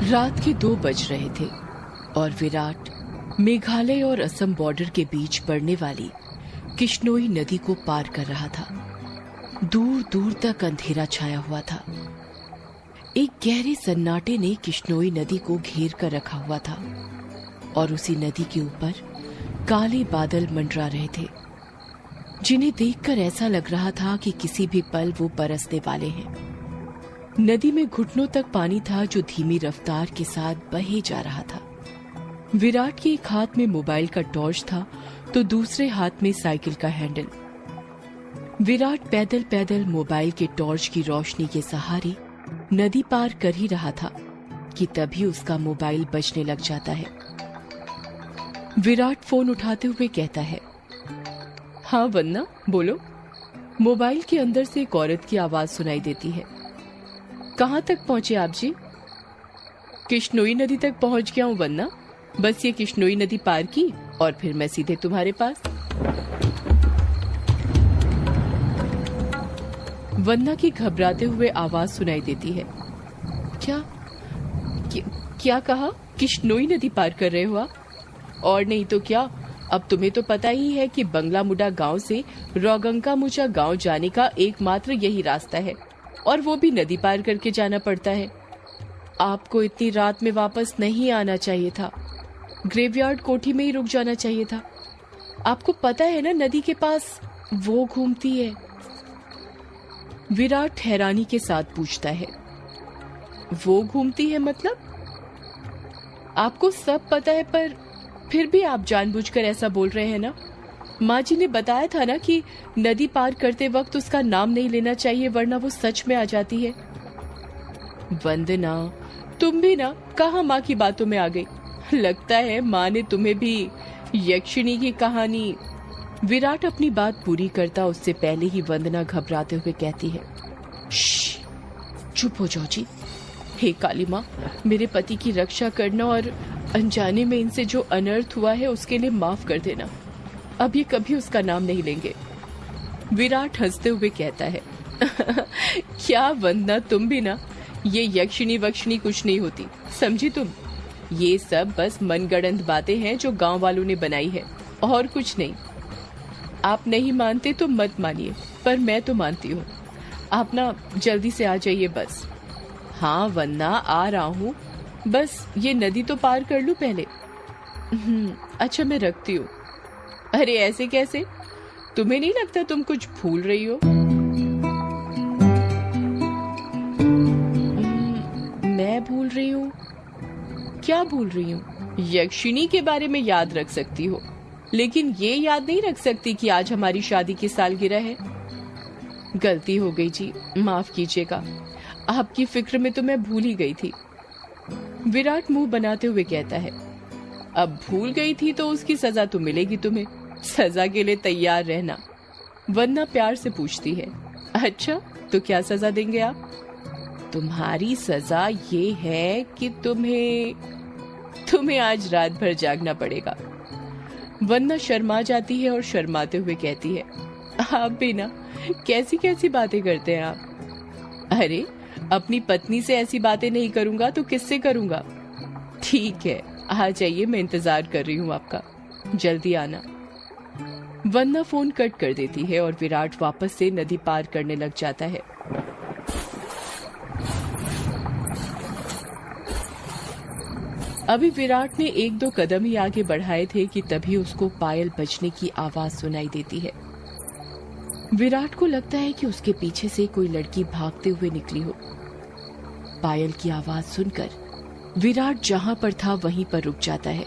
रात के 2 बज रहे थे और विराट मेघालय और असम बॉर्डर के बीच पड़ने वाली किश्नोई नदी को पार कर रहा था। दूर दूर तक अंधेरा छाया हुआ था। एक गहरे सन्नाटे ने किश्नोई नदी को घेर कर रखा हुआ था और उसी नदी के ऊपर काले बादल मंडरा रहे थे, जिन्हें देखकर ऐसा लग रहा था कि किसी भी पल वो बरसने वाले हैं। नदी में घुटनों तक पानी था जो धीमी रफ्तार के साथ बहे जा रहा था। विराट के एक हाथ में मोबाइल का टॉर्च था तो दूसरे हाथ में साइकिल का हैंडल। विराट पैदल पैदल मोबाइल के टॉर्च की रोशनी के सहारे नदी पार कर ही रहा था कि तभी उसका मोबाइल बजने लग जाता है। विराट फोन उठाते हुए कहता है, हाँ वन्ना बोलो। मोबाइल के अंदर से एक औरत की आवाज सुनाई देती है। कहाँ तक पहुंचे आप जी? किश्नोई नदी तक पहुंच गया हूँ वन्ना, बस ये किश्नोई नदी पार की और फिर मैं सीधे तुम्हारे पास। वन्ना की घबराते हुए आवाज सुनाई देती है। क्या कहा? किश्नोई नदी पार कर रहे हो आप? और नहीं तो क्या, अब तुम्हें तो पता ही है कि बंगला मुडा गांव से रोगंका मुचा गांव जाने का एकमात्र यही रास्ता है और वो भी नदी पार करके जाना पड़ता है। आपको इतनी रात में वापस नहीं आना चाहिए था, ग्रेवयार्ड कोठी में ही रुक जाना चाहिए था। आपको पता है ना नदी के पास वो घूमती है। विराट हैरानी के साथ पूछता है, वो घूमती है मतलब? आपको सब पता है पर फिर भी आप जानबूझकर ऐसा बोल रहे हैं ना। माँ जी ने बताया था ना कि नदी पार करते वक्त उसका नाम नहीं लेना चाहिए वरना वो सच में आ जाती है। वंदना, तुम भी ना कहाँ माँ की बातों में आ गई। लगता है माँ ने तुम्हें भी यक्षिणी की कहानी। विराट अपनी बात पूरी करता उससे पहले ही वंदना घबराते हुए कहती है, श्श, चुप हो जाओ जी। हे काली माँ, मेरे पति की रक्षा करना और अनजाने में इनसे जो अनर्थ हुआ है उसके लिए माफ कर देना। अब ये कभी उसका नाम नहीं लेंगे। विराट हंसते हुए कहता है, क्या वंदना, तुम भी ना, ये यक्षिणी वक्षिणी कुछ नहीं होती, समझी तुम। ये सब बस मनगढ़ंत बातें हैं जो गांव वालों ने बनाई है और कुछ नहीं। आप नहीं मानते तो मत मानिए, पर मैं तो मानती हूँ। आप ना जल्दी से आ जाइए बस। हाँ वन्ना, आ रहा हूँ, बस ये नदी तो पार कर लूं पहले। अच्छा मैं रखती हूँ। अरे ऐसे कैसे? तुम्हें नहीं लगता तुम कुछ भूल रही हो? मैं भूल रही हूँ? क्या भूल रही हूँ? यक्षिणी के बारे में याद रख सकती हो, लेकिन ये याद नहीं रख सकती कि आज हमारी शादी की सालगिरह है। गलती हो गई जी, माफ कीजिएगा। आपकी फिक्र में तो मैं भूल ही गई थी। विराट मुंह बनाते हुए कहता है, अब भूल गई थी तो उसकी सजा तो मिलेगी तुम्हें। सजा के लिए तैयार रहना। वन्ना प्यार से पूछती है, अच्छा तो क्या सजा देंगे आप? तुम्हारी सजा ये है कि तुम्हें आज रात भर जागना पड़ेगा। वन्ना शर्मा जाती है और शर्माते हुए कहती है, आप भी ना कैसी कैसी बातें करते हैं आप। अरे अपनी पत्नी से ऐसी बातें नहीं करूंगा तो किससे करूंगा। ठीक है, आ जाइए, मैं इंतजार कर रही हूँ आपका, जल्दी आना। वन्ना फोन कट कर देती है और विराट वापस से नदी पार करने लग जाता है। अभी विराट ने 1-2 कदम ही आगे बढ़ाए थे कि तभी उसको पायल बजने की आवाज सुनाई देती है। विराट को लगता है कि उसके पीछे से कोई लड़की भागते हुए निकली हो। पायल की आवाज सुनकर विराट जहां पर था वहीं पर रुक जाता है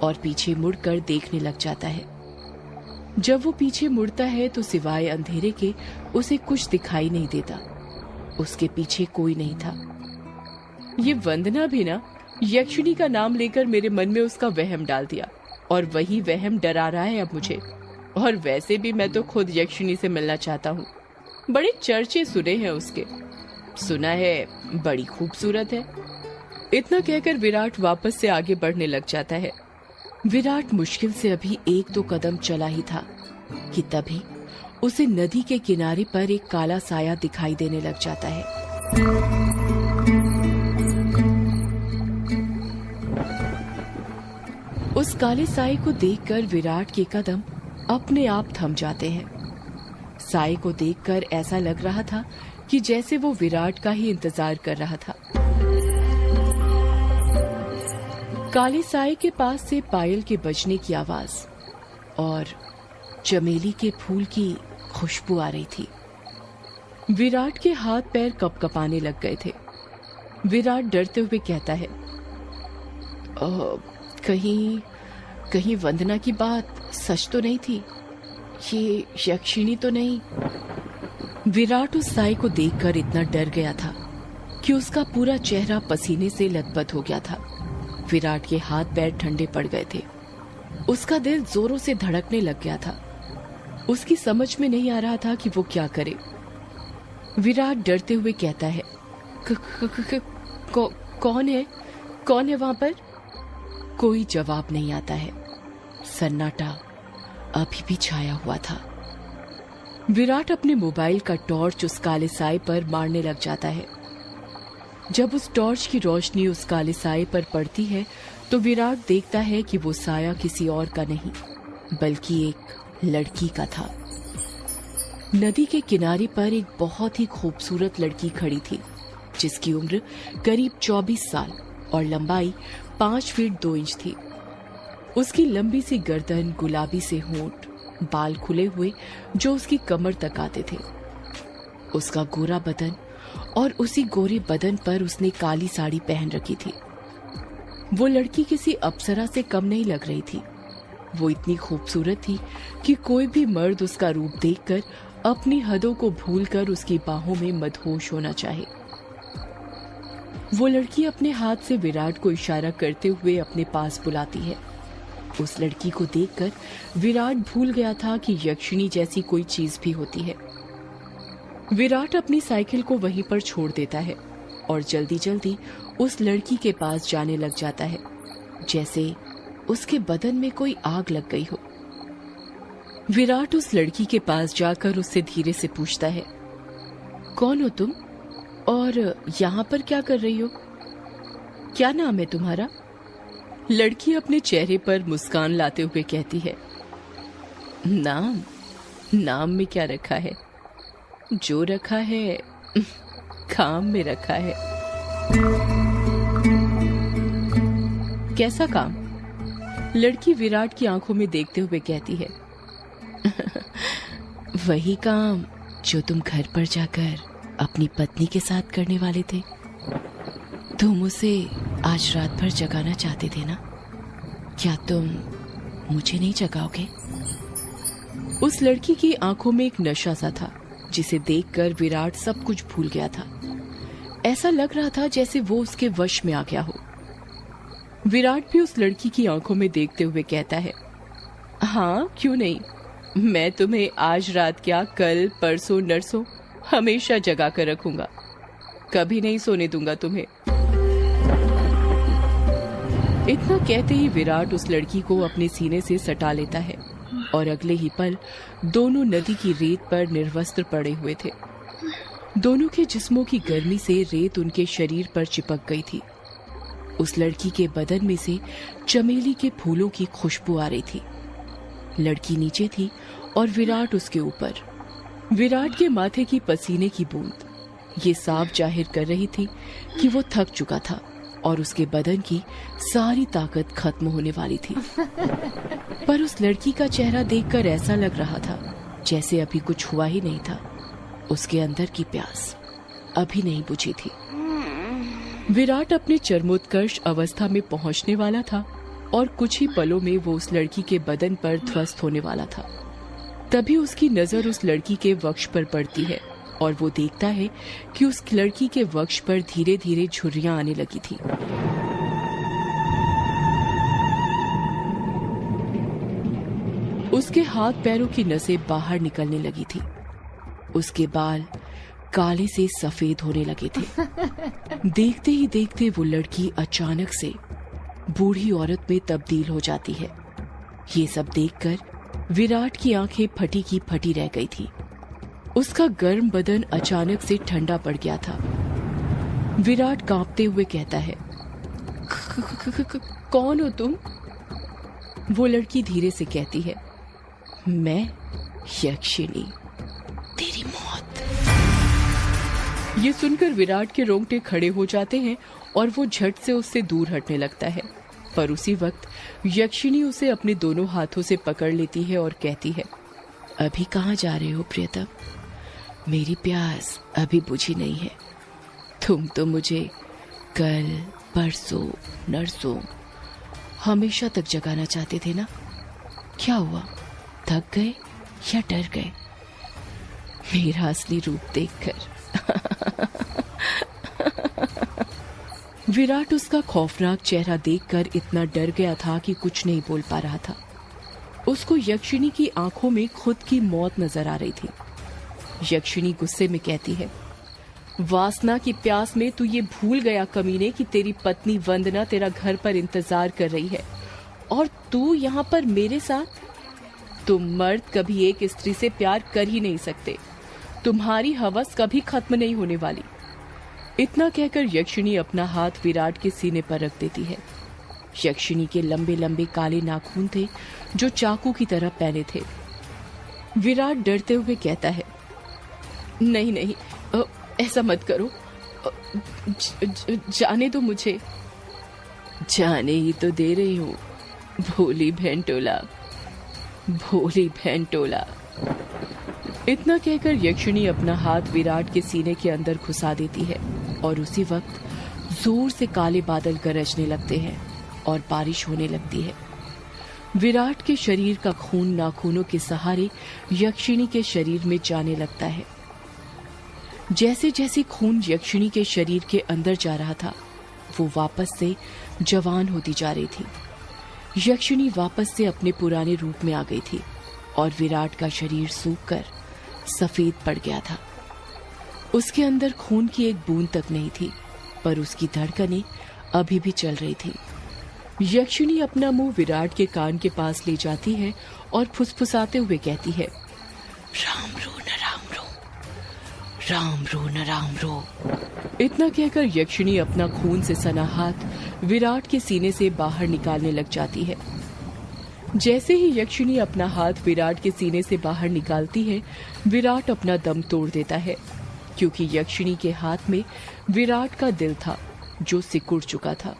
और पीछे मुड़कर देखने लग जाता है। जब वो पीछे मुड़ता है तो सिवाय अंधेरे के उसे कुछ दिखाई नहीं देता। उसके पीछे कोई नहीं था। ये वंदना भी ना यक्षिणी का नाम लेकर मेरे मन में उसका वहम डाल दिया और वही वहम डरा रहा है अब मुझे। और वैसे भी मैं तो खुद यक्षिणी से मिलना चाहता हूँ। बड़े चर्चे सुने हैं उसके, सुना है बड़ी खूबसूरत है। इतना कहकर विराट वापस से आगे बढ़ने लग जाता है। विराट मुश्किल से अभी 1-2 कदम चला ही था कि तभी उसे नदी के किनारे पर एक काला साया दिखाई देने लग जाता है। उस काले साए को देखकर विराट के कदम अपने आप थम जाते हैं। साए को देखकर ऐसा लग रहा था कि जैसे वो विराट का ही इंतजार कर रहा था। काले साए के पास से पायल के बजने की आवाज और चमेली के फूल की खुशबू आ रही थी। विराट के हाथ पैर कपकपाने लग गए थे। विराट डरते हुए कहता है, कहीं वंदना की बात सच तो नहीं थी? ये यक्षिणी तो नहीं? विराट उस साए को देखकर इतना डर गया था कि उसका पूरा चेहरा पसीने से लथपथ हो गया था। विराट के हाथ पैर ठंडे पड़ गए थे। उसका दिल जोरों से धड़कने लग गया था। उसकी समझ में नहीं आ रहा था कि वो क्या करे। विराट डरते हुए कहता है, कौन है वहां पर? कोई जवाब नहीं आता है। सन्नाटा अभी भी छाया हुआ था। विराट अपने मोबाइल का टॉर्च उस काले साए पर मारने लग जाता है। जब उस टॉर्च की रोशनी उस काले साए पर पड़ती है तो विराट देखता है कि वो साया किसी और का नहीं बल्कि एक लड़की का था। नदी के किनारे पर एक बहुत ही खूबसूरत लड़की खड़ी थी, जिसकी उम्र करीब 24 साल और लंबाई 5 फीट 2 इंच थी। उसकी लंबी सी गर्दन, गुलाबी से होंठ, बाल खुले हुए जो उसकी कमर तक आते थे, उसका गोरा बदन और उसी गोरे बदन पर उसने काली साड़ी पहन रखी थी। वो लड़की किसी अप्सरा से कम नहीं लग रही थी। वो इतनी खूबसूरत थी कि कोई भी मर्द उसका रूप देखकर अपनी हदों को भूलकर उसकी बाहों में मदहोश होना चाहे। वो लड़की अपने हाथ से विराट को इशारा करते हुए अपने पास बुलाती है। उस लड़की को देखकर विराट भूल गया था कि यक्षिणी जैसी कोई चीज भी होती है। विराट अपनी साइकिल को वहीं पर छोड़ देता है और जल्दी जल्दी उस लड़की के पास जाने लग जाता है, जैसे उसके बदन में कोई आग लग गई हो। विराट उस लड़की के पास जाकर उससे धीरे से पूछता है, कौन हो तुम और यहाँ पर क्या कर रही हो? क्या नाम है तुम्हारा? लड़की अपने चेहरे पर मुस्कान लाते हुए कहती है, नाम में क्या रखा है? जो रखा है काम में रखा है। कैसा काम? लड़की विराट की आंखों में देखते हुए कहती है, वही काम जो तुम घर पर जाकर अपनी पत्नी के साथ करने वाले थे। तुम उसे आज रात भर जगाना चाहते थे ना? क्या तुम मुझे नहीं जगाओगे? उस लड़की की आंखों में एक नशा सा था, जिसे देखकर विराट सब कुछ भूल गया था। ऐसा लग रहा था जैसे वो उसके वश में आ गया हो। विराट भी उस लड़की की आंखों में देखते हुए कहता है, हाँ क्यों नहीं, मैं तुम्हें आज रात क्या कल परसों नरसों हमेशा जगा कर रखूंगा, कभी नहीं सोने दूंगा तुम्हें। इतना कहते ही विराट उस लड़की को अपने सीने से सटा लेता है और अगले ही पल दोनों नदी की रेत पर निर्वस्त्र पड़े हुए थे। दोनों के जिस्मों की गर्मी से रेत उनके शरीर पर चिपक गई थी। उस लड़की के बदन में से चमेली के फूलों की खुशबू आ रही थी। लड़की नीचे थी और विराट उसके ऊपर। विराट के माथे की पसीने की बूंद ये साफ जाहिर कर रही थी कि वो थक चुका था और उसके बदन की सारी ताकत खत्म होने वाली थी। पर उस लड़की का चेहरा देखकर ऐसा लग रहा था जैसे अभी कुछ हुआ ही नहीं था। उसके अंदर की प्यास अभी नहीं बुझी थी। विराट अपने चरमोत्कर्ष अवस्था में पहुंचने वाला था और कुछ ही पलों में वो उस लड़की के बदन पर ध्वस्त होने वाला था। तभी उसकी नजर उस लड़की के वक्ष पर पड़ती है और वो देखता है कि उस लड़की के वक्ष पर धीरे धीरे झुर्रियां आने लगी थी। उसके हाथ पैरों की नसें बाहर निकलने लगी थी। उसके बाल काले से सफेद होने लगे थे। देखते ही देखते वो लड़की अचानक से बूढ़ी औरत में तब्दील हो जाती है। ये सब देखकर विराट की आंखें फटी की फटी रह गई थी। उसका गर्म बदन अचानक से ठंडा पड़ गया था। विराट कांपते हुए कहता है, कौन हो तुम? वो लड़की धीरे से कहती है, मैं यक्षिणी, तेरी मौत। ये सुनकर विराट के रोंगटे खड़े हो जाते हैं और वो झट से उससे दूर हटने लगता है। पर उसी वक्त यक्षिणी उसे अपने दोनों हाथों से पकड़ लेती है और कहती है, अभी कहाँ जा रहे हो प्रियतम? मेरी प्यास अभी बुझी नहीं है। तुम तो मुझे कल, परसों, नरसों हमेशा तक जगाना चाहते थे ना? क्या हुआ, थक गए या डर गए मेरा असली रूप देखकर? विराट उसका खौफनाक चेहरा देखकर इतना डर गया था कि कुछ नहीं बोल पा रहा था। उसको यक्षिणी की आंखों में खुद की मौत नजर आ रही थी। यक्षिणी गुस्से में कहती है, वासना की प्यास में तू ये भूल गया कमीने कि तेरी पत्नी वंदना तेरा घर पर इंतजार कर रही है और तू यहाँ पर मेरे साथ? तुम मर्द कभी एक स्त्री से प्यार कर ही नहीं सकते। तुम्हारी हवस कभी खत्म नहीं होने वाली। इतना कहकर यक्षिणी अपना हाथ विराट के सीने पर रख देती है। यक्षिणी के लंबे लंबे काले नाखून थे जो चाकू की तरह पहने थे। विराट डरते हुए कहता है, नहीं नहीं, ऐसा मत करो, जाने दो मुझे। जाने ही तो दे रही हूँ, भोली भेंटोला, भोली भेंटोला। इतना कहकर यक्षिणी अपना हाथ विराट के सीने के अंदर घुसा देती है और उसी वक्त जोर से काले बादल गरजने लगते हैं और बारिश होने लगती है। विराट के शरीर का खून नाखूनों के सहारे यक्षिणी के शरीर में जाने लगता है। जैसे जैसे खून यक्षिणी के शरीर के अंदर जा रहा था, वो वापस से जवान होती जा रही थी। यक्षिणी वापस से अपने पुराने रूप में आ गई थी और विराट का शरीर सूखकर सफेद पड़ गया था। उसके अंदर खून की एक बूंद तक नहीं थी, पर उसकी धड़कनें अभी भी चल रही थी। यक्षिणी अपना मुंह विराट के कान के पास ले जाती है और फुसफुसाते हुए कहती है, राम रो न राम रो, राम रो न राम रो। इतना कहकर यक्षिणी अपना खून से सना हाथ विराट के सीने से बाहर निकालने लग जाती है। जैसे ही यक्षिणी अपना हाथ विराट के सीने से बाहर निकालती है, विराट अपना दम तोड़ देता है, क्योंकि यक्षिणी के हाथ में विराट का दिल था जो सिकुड़ चुका था।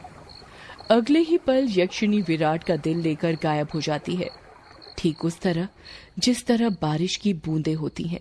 अगले ही पल यक्षिणी विराट का दिल लेकर गायब हो जाती है, ठीक उस तरह जिस तरह बारिश की बूंदें होती हैं।